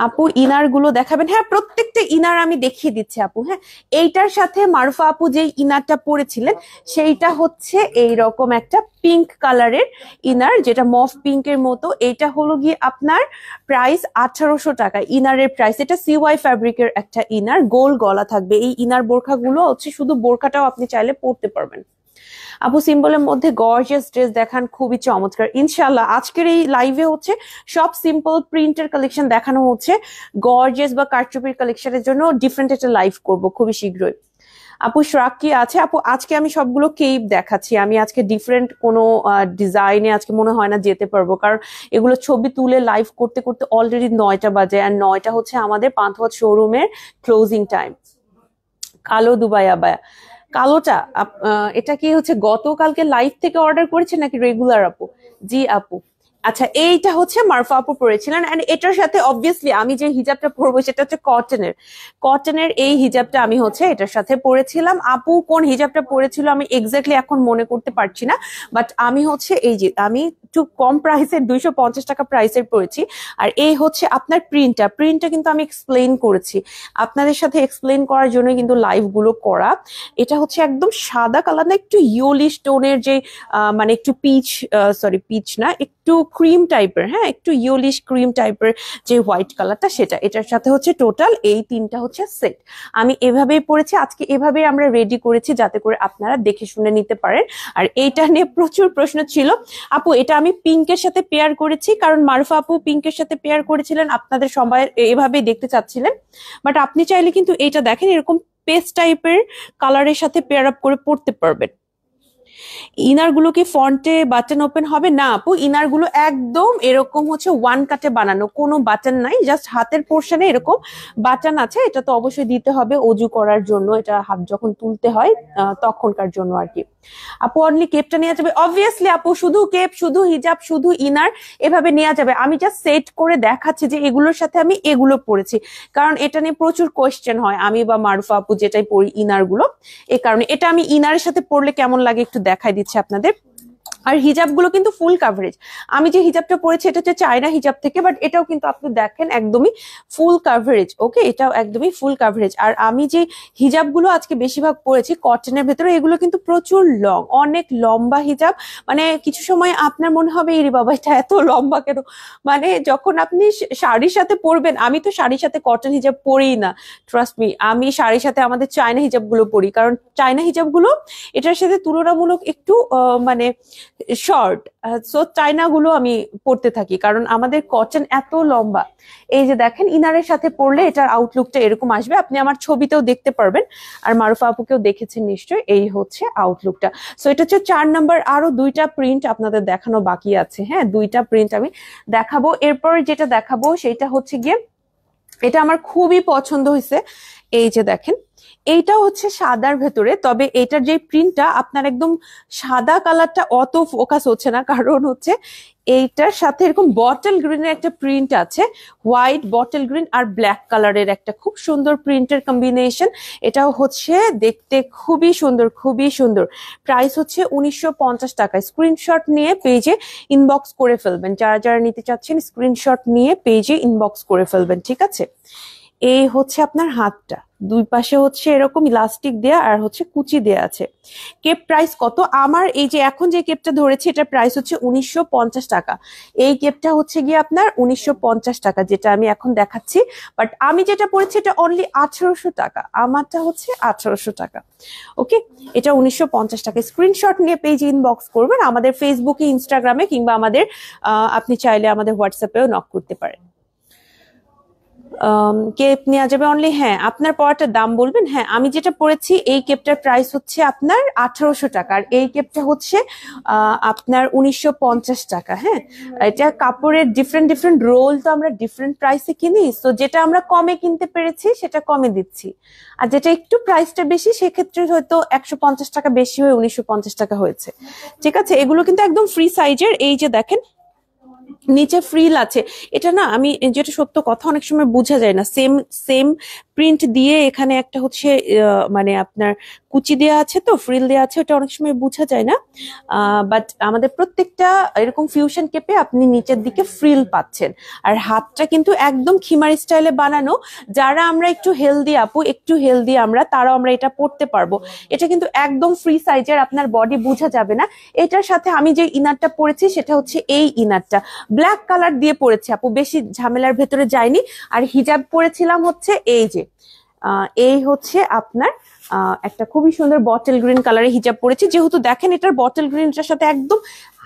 Speaker 1: আপু ইনার গুলো দেখাবেন? হ্যাঁ প্রত্যেকটা ইনার আমি দেখিয়ে দিচ্ছি আপু। হ্যাঁ, এইটার সাথে মারুফা আপু যে ইনারটা পরেছিলেন সেইটা হচ্ছে এইরকম একটা পিঙ্ক কালারের ইনার, যেটা মফ পিঙ্কের মতো। এইটা হলো গিয়ে আপনার প্রাইস 1800 টাকা ইনারের প্রাইস। এটা সিওয়াই ফ্যাব্রিকের একটা ইনার, গোল গলা থাকবে। এই ইনার বোরখা গুলো হচ্ছে শুধু বোরখাটাও আপনি চাইলে পরতে পারবেন। আপু সিম্বলের মধ্যে গর্জিয়াস ড্রেস দেখান, খুবই চমৎকার। ইনশাল্লাহ আজকের এই লাইভে হচ্ছে সব সিম্পল প্রিন্টের কালেকশন দেখানো হচ্ছে। গর্জিয়াস বা কারচুপির কালেকশনের জন্য ডিফারেন্ট একটা লাইভ করব খুবই শীঘ্রই। আপু শ্রাক কি আছে? আপু আজকে আমি সবগুলো কেপ দেখাচ্ছি, আমি আজকে ডিফারেন্ট কোনো ডিজাইনে আজকে মনে হয় না যেতে পারবো, কারণ এগুলো ছবি তুলে লাইভ করতে করতে অলরেডি 9টা বাজে, আর 9টা হচ্ছে আমাদের পান্থপথ শোরুমের ক্লোজিং টাইম। কালো দুবাই আবায়া, কালোটা এটা কি হচ্ছে গতকালকে লাইভ থেকে অর্ডার করেছে নাকি রেগুলার আপু? জি আপু, আচ্ছা, এইটা হচ্ছে মারফা আপু পরেছিলেন, এন্ড এটার সাথে অবভিয়াসলি আমি যে হিজাবটা পরবো সেটা হচ্ছে কটনের এই হিজাবটা আমি হচ্ছে এটার সাথে পরেছিলাম। আপু কোন হিজাবটা পরেছিল আমি এক্স্যাক্টলি এখন মনে করতে পারছি না, বাট আমি হচ্ছে এই যে আমি একটু কম প্রাইসের 250 টাকা প্রাইসের পরেছি। আর এই হচ্ছে আপনার প্রিন্টটা কিন্তু আমি এক্সপ্লেইন করেছি আপনাদের সাথে, এক্সপ্লেইন করার জন্য কিন্তু লাইভ গুলো করা। এটা হচ্ছে একদম সাদা কালার না, একটু ইয়েলিশ টোনের যে মানে একটু পিচ না, একটু ক্রিম টাইপের, হ্যাঁ একটু ইয়েলিশ ক্রিম টাইপের যে হোয়াইট কালারটা সেটা। এটার সাথে হচ্ছে টোটাল এই তিনটা হচ্ছে সেট। আমি এভাবেই পরেছি আজকে, এভাবেই আমরা রেডি করেছি যাতে করে আপনারা দেখে শুনে নিতে পারেন। আর এইটা নিয়ে প্রচুর প্রশ্ন ছিল আপু, এটা আমি পিঙ্কের সাথে পেয়ার করেছি কারণ মারুফা আপু পিঙ্কের সাথে পেয়ার করেছিলেন, আপনাদের সবাই এভাবেই দেখতে চাচ্ছিলেন। বাট আপনি চাইলে কিন্তু এইটা দেখেন এরকম পেস্ট টাইপের কালারের সাথে পেয়ার আপ করে পড়তে পারবেন। ইনার গুলো কি ফ্রন্টে বাটন ওপেন হবে না আপু? ইনার গুলো একদম এরকম হচ্ছে ওয়ান কাটে বানানো, কোনো বাটন নাই, জাস্ট হাতের পোর্শনে এরকম বাটন আছে। এটা তো অবশ্যই দিতে হবে অজু করার জন্য, এটা হাত যখন তুলতে হয় তখনকার জন্য আর কি। আপু অনলি কেপটা নেওয়া যাবে? অবভিয়াসলি আপু, শুধু কেপ, শুধু হিজাব, শুধু ইনার এভাবে নেওয়া যাবে। আমি জাস্ট সেট করে দেখাচ্ছি যে এগুলোর সাথে আমি এগুলো পরেছি, কারণ এটা নিয়ে প্রচুর কোয়েশ্চেন হয়, আমি বা মারুফা আপু যেটাই পরি ইনার গুলো, এই কারণে। এটা আমি ইনারের সাথে পরলে কেমন লাগে একটু দেখাই দিচ্ছি আপনাদের। আর হিজাব গুলো কিন্তু ফুল কাভারেজ। আমি যে হিজাবটা পরেছি এটা হচ্ছে চায়না হিজাব থেকে, বাট এটাও কিন্তু আপনি দেখেন একদমই ফুল কাভারেজ। ওকে, এটাও একদমই ফুল কাভারেজ। আর আমি যে হিজাব গুলো আজকে বেশিরভাগ পরেছি কটনের ভেতরে, এগুলো কিন্তু প্রচুর লং, অনেক লম্বা হিজাব। মানে কিছু সময় আপনার মনে হবে এরে বাবা এটা এত লম্বা কেন, মানে যখন আপনি শাড়ির সাথে পরবেন। আমি তো শাড়ির সাথে কটন হিজাব পরি না, ট্রাস্ট মি, আমি শাড়ির সাথে আমাদের চায়না হিজাব গুলো পরি, কারণ চায়না হিজাব গুলো এটার সাথে তুলনামূলক একটু মানে শর্ট, সো চাইনা গুলো আমি পড়তে থাকি কারণ আমাদের কটন এত লম্বা। এই যে দেখেন ইনারের সাথে পরলে এটার আউটলুকটা এরকম আসবে, আপনি আমার ছবিতেও দেখতে পারবেন, আর মারুফা আপুকেও দেখেছেন নিশ্চয়ই। এই হচ্ছে আউটলুকটা। সো এটা হচ্ছে 4 নাম্বার। আরো 2টা প্রিন্ট আপনাদের দেখানো বাকি আছে, হ্যাঁ 2টা প্রিন্ট আমি দেখাবো। এরপর যেটা দেখাবো সেটা হচ্ছে গিয়ে, এটা আমার খুবই পছন্দ হয়েছে। এই যে দেখেন, এইটা হচ্ছে সাদার ভেতরে, তবে এটার যে প্রিন্টটা আপনার একদম সাদা কালারটা অত ফোকাস হচ্ছে না, কারণ হচ্ছে এইটার সাথে এরকম বটল গ্রিনের একটা প্রিন্ট আছে, হোয়াইট বটল গ্রিন আর ব্ল্যাক কালারের একটা খুব সুন্দর প্রিন্টের কম্বিনেশন। এটাও হচ্ছে দেখতে খুবই সুন্দর, খুবই সুন্দর। প্রাইস হচ্ছে 1950 টাকা। স্ক্রিনশট নিয়ে পেজে ইনবক্স করে ফেলবেন, যারা যারা নিতে চাচ্ছেন স্ক্রিনশট নিয়ে পেজে ইনবক্স করে ফেলবেন, ঠিক আছে? এই হচ্ছে আপনার হাতটা, দুই পাশে হচ্ছে এরকম ইলাস্টিক দেয়া আর হচ্ছে কুচি দেয়া আছে। কেপ প্রাইস কত? আমার এই যে এখন যে কেপটা ধরেছি এটা প্রাইস হচ্ছে 1950 টাকা। এই কেপটা হচ্ছে গিয়ে আপনার 1950 টাকা, যেটা আমি এখন দেখাচ্ছি। বাট আমি যেটা পড়েছি এটা অনলি 1800 টাকা, আমারটা হচ্ছে 1800 টাকা। ওকে, এটা 1950 টাকা। স্ক্রিনশট নিয়ে পেজে ইনবক্স করবেন, আমাদের ফেসবুকে, ইনস্টাগ্রামে, কিংবা আমাদের আপনি চাইলে আমাদের হোয়াটসঅ্যাপেও নক করতে পারেন। কেপ নেওয়া যাবে অনলি, হ্যাঁ আপনার পড়াটার দাম বলবেন। হ্যাঁ, আমি যেটা পড়েছি এই কেপটার প্রাইস হচ্ছে আপনার 1800 টাকা, আর এই কেপটা হচ্ছে আপনার 1950 টাকা। হ্যাঁ, এটা কাপড়ের ডিফারেন্ট ডিফারেন্ট রোল, তো আমরা ডিফারেন্ট প্রাইসে কিনি, তো যেটা আমরা কমে কিনতে পেরেছি সেটা কমে দিচ্ছি, আর যেটা একটু প্রাইসটা বেশি সেক্ষেত্রে হয়তো 150 টাকা বেশি হয়ে 1950 টাকা হয়েছে, ঠিক আছে? এগুলো কিন্তু একদম ফ্রি সাইজের। এই যে দেখেন নিচে ফ্রিল আছে, এটা না আমি যেটা সত্য কথা অনেক সময় বোঝা যায় না, সেম সেম প্রিন্ট দিয়ে এখানে একটা হচ্ছে মানে আপনার কুচি দেওয়া আছে, তো ফ্রিল দেওয়া আছে, ওটা অনেক সময় বোঝা যায় না। বাট আমাদের প্রত্যেকটা এরকম ফিউশন কেপে আপনি নিচের দিকে ফ্রিল পাচ্ছেন, আর হাতটা কিন্তু একদম খিমার স্টাইলে বানানো। যারা আমরা একটু হেলদি আপু, একটু হেলদি আমরা, তারাও আমরা এটা পরতে পারবো। এটা কিন্তু একদম ফ্রি সাইজের, আপনার বডি বোঝা যাবে না। এটার সাথে আমি যে ইনারটা পরেছি সেটা হচ্ছে এই ইনারটা ব্ল্যাক কালার দিয়ে পরেছি আপু, বেশি ঝামেলার ভেতরে যায়নি। আর হিজাব পরেছিলাম হচ্ছে এই যে এই হচ্ছে আপনার একটা খুবই সুন্দর বটল গ্রিন কালারের হিজাব পরেছি, যেহেতু দেখেন এটার বটল গ্রিনটার সাথে একদম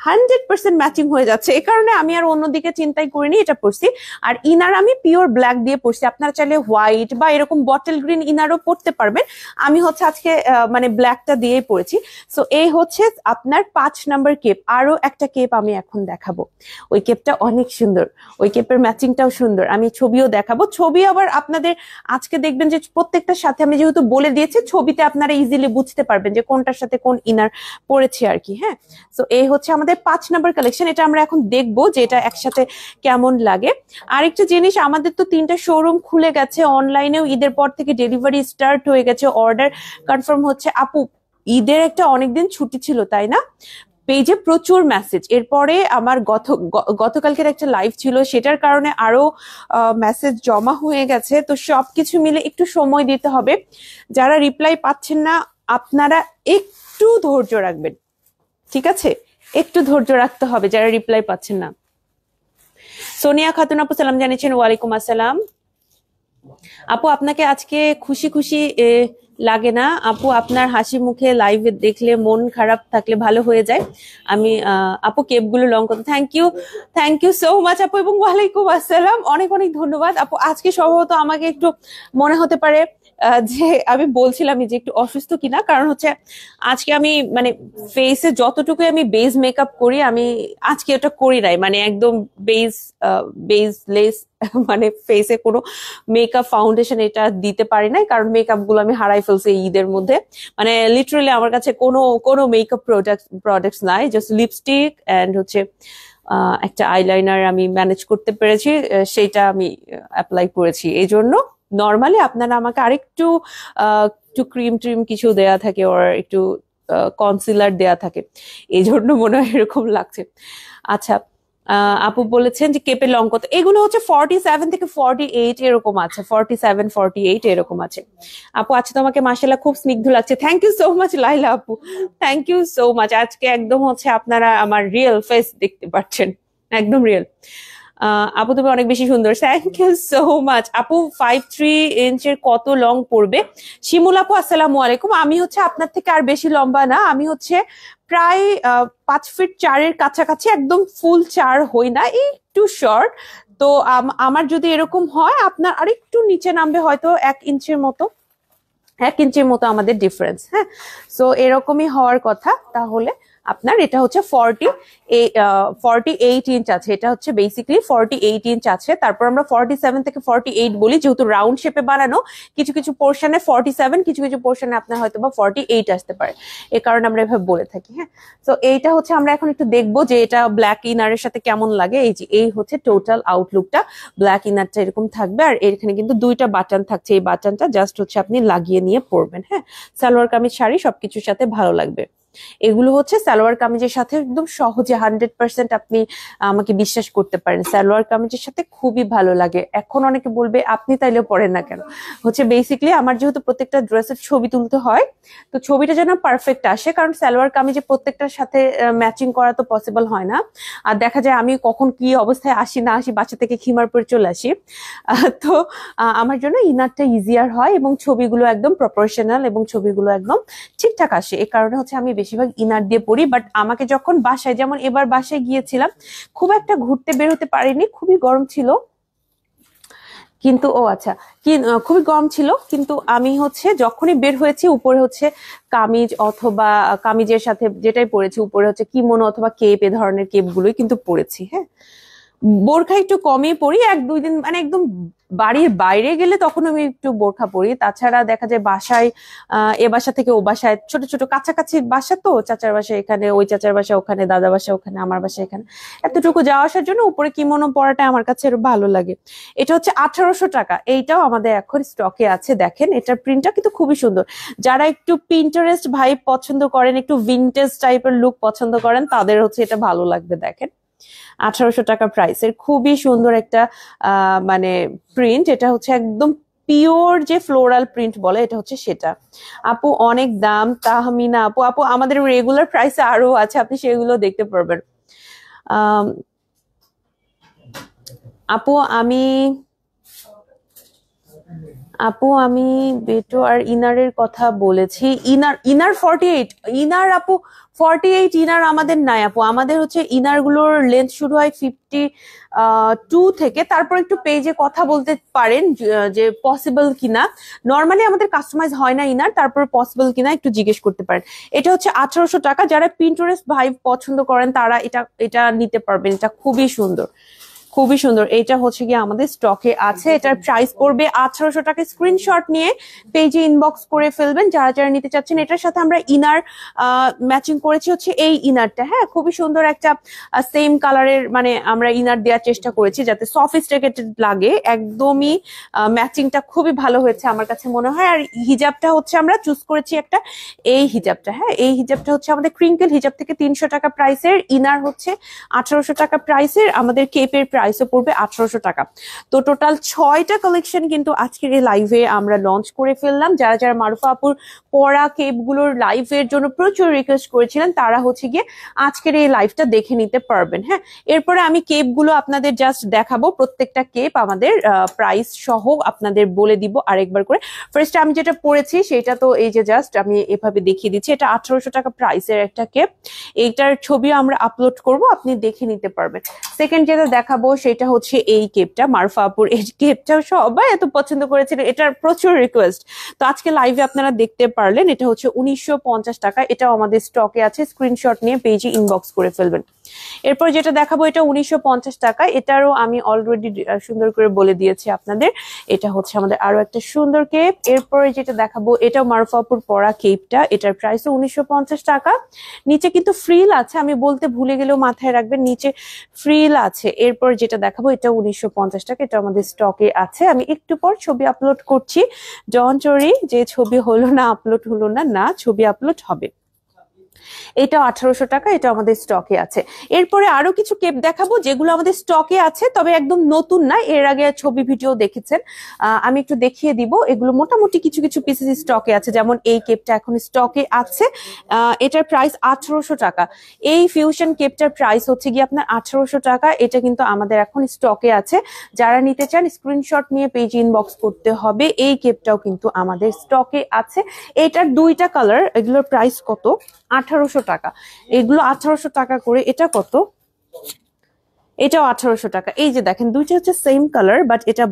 Speaker 1: 100% ম্যাচিং হয়ে যাচ্ছে, এই কারণে আমি আর অন্যদিকে চিন্তাই করিনি, এটা পরছি। আর ইনার আমি পিওর ব্ল্যাক দিয়ে পরছি, আপনারা চাইলে হোয়াইট বা এরকম বটল গ্রিন ইনারও পরতে পারবেন। আমি হচ্ছে আজকে মানে ব্ল্যাকটা দিয়েই পরেছি। সো এই হচ্ছে আপনার 5 নাম্বার কেপ। আরো একটা কেপ আমি এখন দেখাবো, ওই কেপটা অনেক সুন্দর, ওই কেপের ম্যাচিংটাও সুন্দর, আমি ছবিও দেখাবো। ছবি আবার আপনাদের আজকে দেখবেন যে প্রত্যেকটার সাথে আমি যেহেতু বলে দিয়েছি, ছবিতে আপনারা ইজিলি বুঝতে পারবেন যে কোনটার সাথে কোন ইনার পরেছি আর কি। হ্যাঁ, সো এই হচ্ছে আমাদের 5 নাম্বার কালেকশন, এটা আমরা এখন দেখবো যে এটা একসাথে কেমন লাগে। আরেকটা জিনিস, আমাদের তো 3টা শোরুম খুলে গেছে, অনলাইনেও ঈদের পর থেকে ডেলিভারি স্টার্ট হয়ে গেছে, অর্ডার কনফার্ম হচ্ছে। আপু ঈদের একটা অনেকদিন ছুটি ছিল তাই না, পেজে প্রচুর মেসেজ, এরপরে আমার গতকালকের একটা লাইভ ছিল, সেটার কারণে আরো মেসেজ জমা হয়ে গেছে। তো সবকিছু মিলে একটু সময় দিতে হবে। যারা রিপ্লাই পাচ্ছেন না আপনারা একটু ধৈর্য রাখবেন, ঠিক আছে? একটু ধৈর্য রাখতে হবে যারা রিপ্লাই পাচ্ছেন না। সোনিয়া খাতুন আপু সালাম জানিয়েছেন। ওয়ালাইকুম আসসালাম। আপু আপনাকে আজকে খুশি খুশি লাগে না আপু? আপনার হাসি মুখে লাইভে দেখলে মন খারাপ থাকলে ভালো হয়ে যায়। আমি আপু কেপগুলো লং করতে, থ্যাংক ইউ সো মাচ আপু, এবং ওয়ালাইকুম আসসালাম, অনেক অনেক ধন্যবাদ আপু। আজকে সম্ভবত আমাকে একটু মনে হতে পারে যে আমি বলছিলাম যে একটু অসুস্থ কিনা, কারণ হচ্ছে আজকে আমি মানে ফেসে যতটুকু আমি বেস মেকআপ করি আমি আজকে ওটা করি নাই, মানে একদম বেসলেস মানে ফেসে কোনো মেকআপ ফাউন্ডেশন এটা দিতে পারি নাই, কারণ মেকআপ গুলো আমি হারাই ফেলছি ঈদের মধ্যে। মানে লিটারালি আমার কাছে কোনো মেকআপ প্রোডাক্টস নাই, জাস্ট লিপস্টিক এন্ড হচ্ছে একটা আইলাইনার আমি ম্যানেজ করতে পেরেছি, সেইটা আমি অ্যাপ্লাই করেছি। এই জন্য নর্মালি আপনারা আমাকে আরেকটু একটু ক্রিম ট্রিম কিছু দেয়া থাকে, ওর একটু কনসিলার দেয়া থাকে, এই জন্য মনে হয় এরকম লাগছে। আচ্ছা, আপু বলেছেন যে কেপে লং কত, এগুলো হচ্ছে 47 থেকে 48 এরকম আছে, 47 48 এরকম আছে। আপু আচ্ছা, তোমাকে মাশাআল্লাহ খুব স্নিগ্ধ লাগছে। থ্যাংক ইউ সো মাচ লাইলা আপু, থ্যাংক ইউ সো মাচ। আজকে একদম হচ্ছে আপনারা আমার রিয়েল ফেস দেখতে পাচ্ছেন, একদম রিয়েল। আপু তুমি অনেক বেশি সুন্দর, থ্যাংক ইউ সো মাচ আপু। 5'3" কত লং পড়বে? শিমুল আপু আসসালামু আলাইকুম। আমি হচ্ছে আপনার থেকে আর বেশি লম্বা না, আমি হচ্ছে প্রায় 5'4" কাছাকাছি, একদম ফুল 4 হই না, একটু শর্ট। তো আমার যদি এরকম হয় আপনার আরেকটু নিচে নামবে হয়তো 1 ইঞ্চির মতো, 1 ইঞ্চির মতো আমাদের ডিফারেন্স। হ্যাঁ, সো এরকমই হওয়ার কথা। তাহলে আপনার এটা হচ্ছে 48 ইঞ্চ আছে, এটা হচ্ছে বেসিক্যালি 48 ইঞ্চ আছে। তারপর আমরা 47 থেকে 48 বলি, যেহেতু রাউন্ড শেপে বানানো, কিছু কিছু পোর্শনে 47, কিছু কিছু পোর্শনে আপনার হয়তো বা 48 আসতে পারে, এ কারণে আমরা এভাবে বলে থাকি। হ্যাঁ, তো এইটা হচ্ছে আমরা এখন একটু দেখবো যে এটা ব্ল্যাক ইনারের সাথে কেমন লাগে। এই যে এই হচ্ছে টোটাল আউটলুকটা, ব্ল্যাক ইনারটা এরকম থাকবে, আর এখানে কিন্তু 2টা বাটন থাকছে, এই বাটনটা জাস্ট হচ্ছে আপনি লাগিয়ে নিয়ে পরবেন। হ্যাঁ, সালোয়ার কামিজ শাড়ি সবকিছুর সাথে ভালো লাগবে। এগুলো হচ্ছে সালোয়ার কামিজের সাথে একদম সহজে 100% আপনি আমাকে বিশ্বাস করতে পারেন, সালোয়ার কামিজের সাথে খুবই ভালো লাগে। এখন অনেকে বলবে আপনি তাইলেও পরেন না কেন, হচ্ছে বেসিক্যালি আমার যেহেতু প্রত্যেকটা ড্রেসের ছবি তুলতে হয়, তো ছবিটা যেন পারফেক্ট আসে, কারণ সালোয়ার কামিজে প্রত্যেকটার সাথে ম্যাচিং করা তো পসিবল হয় না। আর দেখা যায় আমি কখন কি অবস্থায় আসি না আসি, বাচ্চা থেকে খিমার পরে চলে আসি, তো আমার জন্য ইনারটা ইজিয়ার হয় এবং ছবিগুলো একদম প্রপোর্শনাল এবং ছবিগুলো একদম ঠিকঠাক আসে। এই কারণে হচ্ছে আমি বেশিরভাগ ইনার দিয়ে পড়ি। বাট আমাকে যখন বাসায়, যেমন এবার বাসায় গিয়েছিলাম, খুব একটা ঘুরতে বের হতে পারিনি, খুবই গরম ছিল, কিন্তু আচ্ছা কি খুবই গরম ছিল, কিন্তু আমি হচ্ছে যখনই বের হয়েছি উপরে হচ্ছে কামিজ অথবা কামিজের সাথে যেটাই পরেছি, উপরে হচ্ছে কিমোনো অথবা কেপ, এ ধরনের কেপ গুলোই কিন্তু পরেছি। হ্যাঁ, বোরখা একটু কমই পরি, 1-2 দিন মানে একদম বাড়ির বাইরে গেলে তখন আমি একটু বোরখা পরি। তাছাড়া দেখা যায় বাসায় এ বাসা থেকে ও বাসায়, ছোট ছোট কাছাকাছি বাসা তো, চাচার বাসা এখানে, ওই চাচার বাসা ওখানে, দাদা বাসা ওখানে, আমার বাসা এখানে, এতটুকু যাওয়া আসার জন্য উপরে কিমোনো পরাটা আমার কাছে ভালো লাগে। এটা হচ্ছে 1800 টাকা, এইটাও আমাদের এখন স্টকে আছে। দেখেন এটার প্রিন্টটা কিন্তু খুবই সুন্দর। যারা একটু পিন্টারেস্ট ভাইব পছন্দ করেন, একটু ভিনটেজ টাইপের লুক পছন্দ করেন, তাদের হচ্ছে এটা ভালো লাগবে। দেখেন 1800 টাকা প্রাইসের খুবই সুন্দর একটা মানে প্রিন্ট, এটা হচ্ছে একদম পিওর যে ফ্লোরাল প্রিন্ট বলে, এটা হচ্ছে সেটা। আপু অনেক দাম, তাহমিনা আপু আমাদের রেগুলার প্রাইসে আরো আছে, আপনি সেগুলো দেখতে পারবেন। আপু আমি বেটো আর ইনারের কথা বলেছি। ইনার 48 ইনার আপু, 48 ইনার আমাদের নাই আপু, আমাদের হচ্ছে ইনার গুলোর লেন্থ শুরু হয় 52 থেকে। তারপর একটু পেজে কথা বলতে পারেন যে পসিবল কিনা, নর্মালি আমাদের কাস্টমাইজ হয় না ইনার, তারপর পসিবল কিনা একটু জিজ্ঞেস করতে পারেন। এটা হচ্ছে 1800 টাকা, যারা পিন্টারেস্ট ভাইব পছন্দ করেন তারা এটা নিতে পারবেন, এটা খুবই সুন্দর। খুবই সুন্দর। এটা হচ্ছে গিয়ে আমাদের স্টকে আছে, এটার প্রাইস পড়বে 1800 টাকা। স্ক্রিনশট নিয়ে পেজে ইনবক্স করে ফেলবেন যারা যারা নিতে চাচ্ছেন। এটার সাথে আমরা ইনার ম্যাচিং করেছি হচ্ছে এই ইনারটা, হ্যাঁ খুবই সুন্দর একটা সেম কালারের মানে আমরা ইনার দেওয়ার চেষ্টা করেছি যাতে সফিস্টিকেটেড লাগে, একদমই ম্যাচিংটা খুবই ভালো হয়েছে আমার কাছে মনে হয়। আর হিজাবটা হচ্ছে আমরা চুজ করেছি একটা এই হিজাবটা, হ্যাঁ এই হিজাবটা হচ্ছে আমাদের ক্রিঙ্কেল হিজাব থেকে 300 টাকা প্রাইসের, ইনার হচ্ছে 1800 টাকা প্রাইসের, আমাদের কেপের প্রাইসও পড়বে 1800 টাকা। তো টোটাল 6টা কালেকশন কিন্তু আজকের এই লাইভে আমরা লঞ্চ করে ফেললাম। যারা যারা মারুফা আপুর পরা কেপগুলোর লাইভের জন্য প্রচুর রিকোয়েস্ট করেছিলেন তারা হচ্ছে গিয়ে আজকের এই লাইভটা দেখে নিতে পারবেন। হ্যাঁ এরপরে আমি কেপগুলো আপনাদের জাস্ট দেখাবো, প্রত্যেকটা কেপ আমাদের প্রাইস সহ আপনাদের বলে দিব আরেকবার করে। ফার্স্ট আমি যেটা পরেছি সেটা তো এই যে জাস্ট আমি এভাবে দেখিয়ে দিচ্ছি, এটা 1800 টাকা প্রাইসের একটা কেপ, এইটার ছবি আমরা আপলোড করব, আপনি দেখে নিতে পারবেন। সেকেন্ড যেটা দেখাবো সেটা হচ্ছে এই কেপটা, মারুফা আপুর এই কেপটা সবাই এত পছন্দ করেছিল, এটার প্রচুর রিকোয়েস্ট, তো আজকে লাইভে আপনারা দেখতে পারলেন। এটা হচ্ছে 1950 টাকা, এটাও আমাদের স্টকে আছে, স্ক্রিনশট নিয়ে পেজে ইনবক্স করে ফেলবেন। এরপর যেটা দেখাবো এটা 1950 টাকা, এটারও আমি অলরেডি সুন্দর করে বলে দিয়েছি আপনাদের, এটা হচ্ছে আমাদের আরো একটা সুন্দর কেপ। এরপরে যেটা দেখাবো এটাও মারুফা আপুর পরা কেপটা, এটার প্রাইসও 1950 টাকা, নিচে কিন্তু ফ্রিল আছে, আমি বলতে ভুলে গেলেও মাথায় রাখবেন নিচে ফ্রিল আছে। এরপর যেটা দেখাবো এটা 1950 টাকা, এটা আমাদের স্টকে আছে, আমি একটু পর ছবি আপলোড করছি, ডোন্ট ওয়ারি যে ছবি হলো না আপলোড হলো না, না ছবি আপলোড হবে। এটা 1800 টাকা, এটা আমাদের স্টকে আছে। এরপরে আরো কিছু কেপ দেখাবো যেগুলো আমাদের স্টকে আছে, তবে একদম নতুন না, এর আগে ছবি ভিডিও দেখেছেন, আমি একটু দেখিয়ে দিব। এগুলো মোটামুটি কিছু কিছু পিসেস স্টকে আছে, যেমন এই কেপটা এখন স্টকে আছে, এটার প্রাইস 1800 টাকা। এই ফিউশন কেপটার প্রাইস হচ্ছে গিয়ে আপনার 1800 টাকা, এটা কিন্তু আমাদের এখন স্টকে আছে, যারা নিতে চান স্ক্রিনশট নিয়ে পেজ ইনবক্স করতে হবে। এই কেপটাও কিন্তু আমাদের স্টকে আছে, এটার দুইটা কালার, এগুলোর প্রাইস কত 1800 টাকা, এগুলো 1800 টাকা করে। এটা কত, এটাও 1800 টাকা। এই যে দেখেন দুইটা হচ্ছে সেম কালার বাট এটা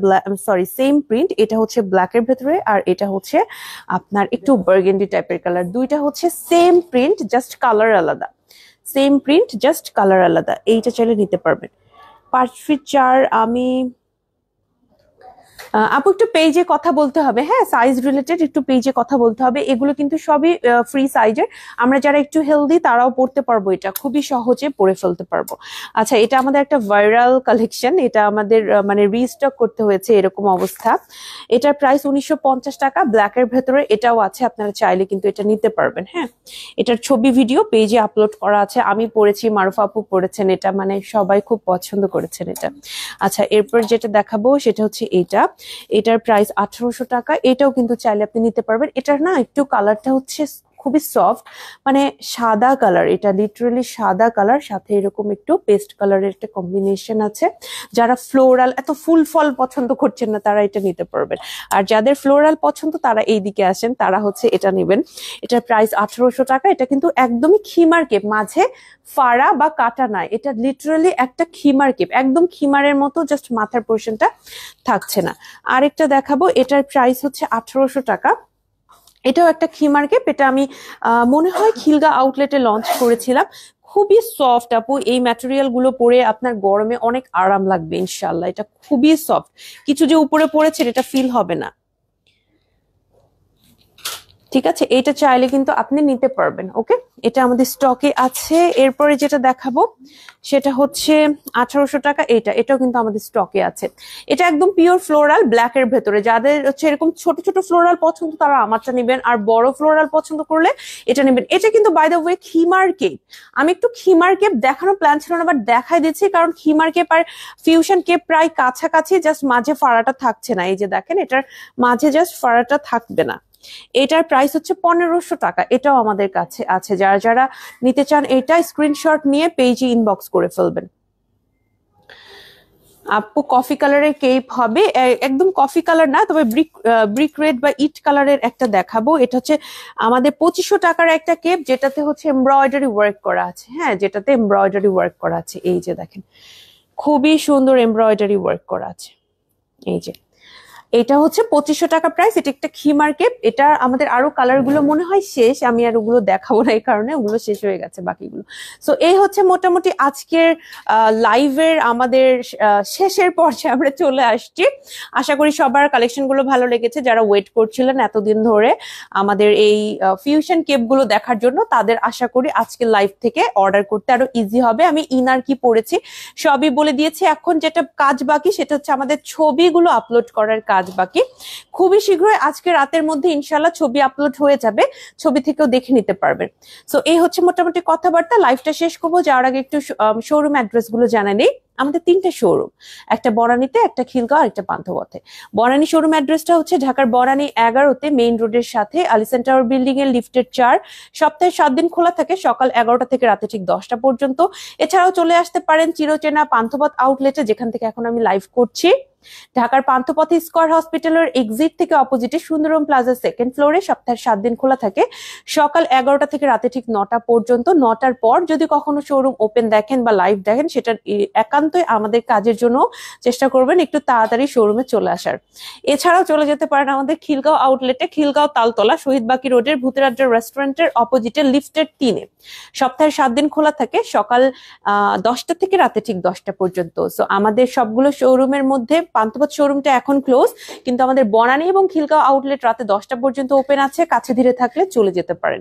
Speaker 1: সরি সেম প্রিন্ট, এটা হচ্ছে ব্ল্যাকের ভেতরে আর এটা হচ্ছে আপনার একটু বার্গেন্ডি টাইপের কালার, দুইটা হচ্ছে সেম প্রিন্ট জাস্ট কালার আলাদা, সেম প্রিন্ট জাস্ট কালার আলাদা, এইটা চাইলে নিতে পারবেন। 5 ফিট 4 আমি আপু একটু পেজে কথা বলতে হবে, হ্যাঁ সাইজ রিলেটেড একটু পেজে কথা বলতে হবে, এগুলো কিন্তু সবই ফ্রি সাইজের, আমরা যারা একটু হেলদি তারাও পড়তে পারবো, এটা খুবই সহজে পরে ফেলতে পারবো। আচ্ছা এটা আমাদের একটা ভাইরাল কালেকশন, এটা আমাদের মানে রিস্টক করতে হয়েছে এরকম অবস্থা। এটার প্রাইস 1950 টাকা, ব্ল্যাকের ভেতরে এটাও আছে, আপনারা চাইলে কিন্তু এটা নিতে পারবেন। হ্যাঁ এটার ছবি ভিডিও পেজে আপলোড করা আছে, আমি পড়েছি, মারুফা আপু পড়েছেন, এটা মানে সবাই খুব পছন্দ করেছেন এটা। আচ্ছা এরপর যেটা দেখাবো সেটা হচ্ছে এইটা, এটার প্রাইস 1800 টাকা, এটাও কিন্তু চাইলে আপনি নিতে পারবেন। এটার না একটু কালারটা হচ্ছে খুবই সফট, মানে সাদা কালার, এটা লিটারালি সাদা কালার, সাথে এরকম একটু পেস্ট কালারের একটা কম্বিনেশন আছে। যারা ফ্লোরাল এত ফুল ফল পছন্দ করছেন না তারা এটা নিতে পারবেন, আর যাদের ফ্লোরাল পছন্দ তারা এই দিকে আসেন, তারা হচ্ছে এটা নেবেন। এটার প্রাইস 1800 টাকা, এটা কিন্তু একদমই খিমার কেপ, মাঝে ফাড়া বা কাটা নাই, এটা লিটারালি একটা খিমার কেপ, একদম খিমারের মতো, জাস্ট মাথার পোর্শনটা থাকছে না। আরেকটা দেখাবো, এটার প্রাইস হচ্ছে 1800 টাকা, এটাও একটা খিমার কেপ, এটা আমি মনে হয় খিলগা আউটলেটে লঞ্চ করেছিলাম, খুবই সফট আপু, এই ম্যাটেরিয়াল গুলো পরে আপনার গরমে অনেক আরাম লাগবে ইনশাল্লাহ, এটা খুবই সফট, কিছু যে উপরে পড়েছে এটা ফিল হবে না। ঠিক আছে এটা চাইলে কিন্তু আপনি নিতে পারবেন। ওকে এটা আমাদের স্টকে আছে। এরপরে যেটা দেখাবো সেটা হচ্ছে 1800 টাকা, এটাও কিন্তু আমাদের স্টকে আছে, এটা একদম পিওর ফ্লোরাল ব্ল্যাকের ভেতরে, যাদের হচ্ছে এরকম ছোট ছোট ফ্লোরাল পছন্দ তারা আমারটা নেবেন, আর বড় ফ্লোরাল পছন্দ করলে এটা নেবেন। এটা কিন্তু বাই দ্য ওয়ে খিমার কেপ, আমি একটু খিমার কেপ দেখানোর প্ল্যান ছিল না বাট দেখাই দিচ্ছি, কারণ খিমার কেপ আর ফিউশন কেপ প্রায় কাছাকাছি, জাস্ট মাঝে ফাড়াটা থাকছে না, এই যে দেখেন এটার মাঝে জাস্ট ফাড়াটা থাকবে না। এটার প্রাইস হচ্ছে 1500 টাকা, এটাও আমাদের কাছে আছে, যারা যারা নিতে চান এটা স্ক্রিনশট নিয়ে পেজে ইনবক্স করে ফেলবেন। আপু কফি কালারের কেপ হবে, একদম কফি কালার না, তবে ব্রিক রেড বা ইট কালারের একটা দেখাবো। এটা হচ্ছে আমাদের 2500 টাকার একটা কেপ, যেটাতে হচ্ছে এমব্রয়ডারি ওয়ার্ক করা আছে, হ্যাঁ যেটাতে এমব্রয়ডারি ওয়ার্ক করা আছে, এই যে দেখেন খুবই সুন্দর এমব্রয়ডারি ওয়ার্ক করা আছে, এই যে এটা হচ্ছে 2500 টাকা প্রাইস। এটা একটা খিমার কেপ। এটা আমাদের আরো কালার গুলো মনে হয় শেষ, আমি আর ওগুলো দেখাবো না, এই কারণে ওগুলো শেষ হয়ে গেছে বাকিগুলো। সো এই হচ্ছে মোটামুটি আজকের লাইভের আমাদের শেষের পর্যায়ে আমরা চলে আসছি। আশা করি সবার কালেকশন গুলো ভালো লেগেছে, যারা ওয়েট করছিলেন এতদিন ধরে আমাদের এই ফিউশন কেপ গুলো দেখার জন্য, তাদের আশা করি আজকের লাইভ থেকে অর্ডার করতে আরো ইজি হবে। আমি ইনার কি পড়েছি সবই বলে দিয়েছি। এখন যেটা কাজ বাকি সেটা হচ্ছে আমাদের ছবিগুলো আপলোড করার কাজ বাকি। খুবই শীঘ্রই আজকে রাতের মধ্যে ইনশাল্লাহ ছবি আপলোড হয়ে যাবে, ছবি থেকেও দেখে নিতে পারবেন। সো এই হচ্ছে মোটামুটি কথাবার্তা। লাইভটা শেষ করবো, যাওয়ার আগে একটু শোরুম অ্যাড্রেস গুলো জানা নেই। আমাদের 3টে শোরুম, একটা বনানীতে, একটা খিলগাঁও, একটা পান্থপথে। বনানী শোরুম অ্যাড্রেসটা হচ্ছে ঢাকার বনানী 11-তে মেইন রোডের সাথে আলিসান টাওয়ার বিল্ডিং এর লিফটের 4। সপ্তাহে 7 দিন খোলা থাকে, সকাল 11টা থেকে রাতে ঠিক 10টা পর্যন্ত। এছাড়াও চলে আসতে পারেন চিরচেনা পান্থপথ আউটলেটে, যেখান থেকে এখন আমি লাইভ করছি। ঢাকার পান্থপথে স্কয়ার হসপিটালের এক্সিট থেকে অপোজিটে সুন্দরম প্লাজা 2nd ফ্লোরে সপ্তাহে 7 দিন খোলা থাকে, সকাল 11টা থেকে রাতে ঠিক 9টা পর্যন্ত। 9টার পর যদি কখনো শোরুম ওপেন দেখেন বা লাইভ দেখেন, সেটা একান্তই আমাদের কাজের জন্য চেষ্টা করবেন একটু তাড়াতাড়ি শোরুমে চলে আসার। এছাড়াও চলে যেতে পারেন আমাদের খিলগাঁও আউটলেটে, খিলগাঁও তালতলা শহীদ বাকি রোডের ভূতেরাজ্য রেস্টুরেন্টের অপোজিটে লিফটের 3-এ। সপ্তাহে 7 দিন খোলা থাকে, সকাল 10টা থেকে রাতে ঠিক 10টা পর্যন্ত। সো আমাদের সবগুলো শোরুমের মধ্যে পান্থপথ শোরুমটা এখন ক্লোজ, কিন্তু আমাদের বনানী এবং খিলগাঁও আউটলেট রাতে 10টা পর্যন্ত ওপেন আছে। কাছে ধীরে থাকলে চলে যেতে পারেন।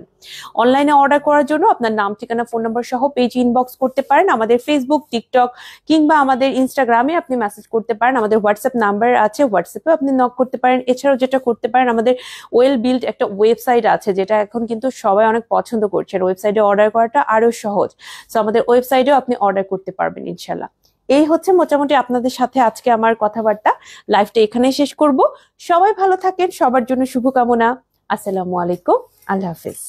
Speaker 1: অনলাইনে অর্ডার করার জন্য আপনার নাম, ঠিকানা, ফোন নাম্বার সহ পেজ ইনবক্স করতে পারেন। আমাদের ফেসবুক, টিকটক কিংবা আমাদের ইনস্টাগ্রামে আপনি মেসেজ করতে পারেন। আমাদের হোয়াটসঅ্যাপ নাম্বার আছে, হোয়াটসঅ্যাপে আপনি নক করতে পারেন। এছাড়াও যেটা করতে পারেন, আমাদের ওয়েল বিল্ড একটা ওয়েবসাইট আছে, যেটা এখন কিন্তু সবাই অনেক পছন্দ করছে। ওয়েবসাইটে অর্ডার করাটা আরো সহজ। সো আমাদের ওয়েবসাইটেও আপনি অর্ডার করতে পারবেন ইনশাল্লাহ। এই হচ্ছে মোটামুটি আপনাদের সাথে আজকে আমার কথাবার্তা। লাইভটা এখানেই শেষ করব। সবাই ভালো থাকেন, সবার জন্য শুভকামনা। আসসালামু আলাইকুম, আল্লাহ হাফিজ।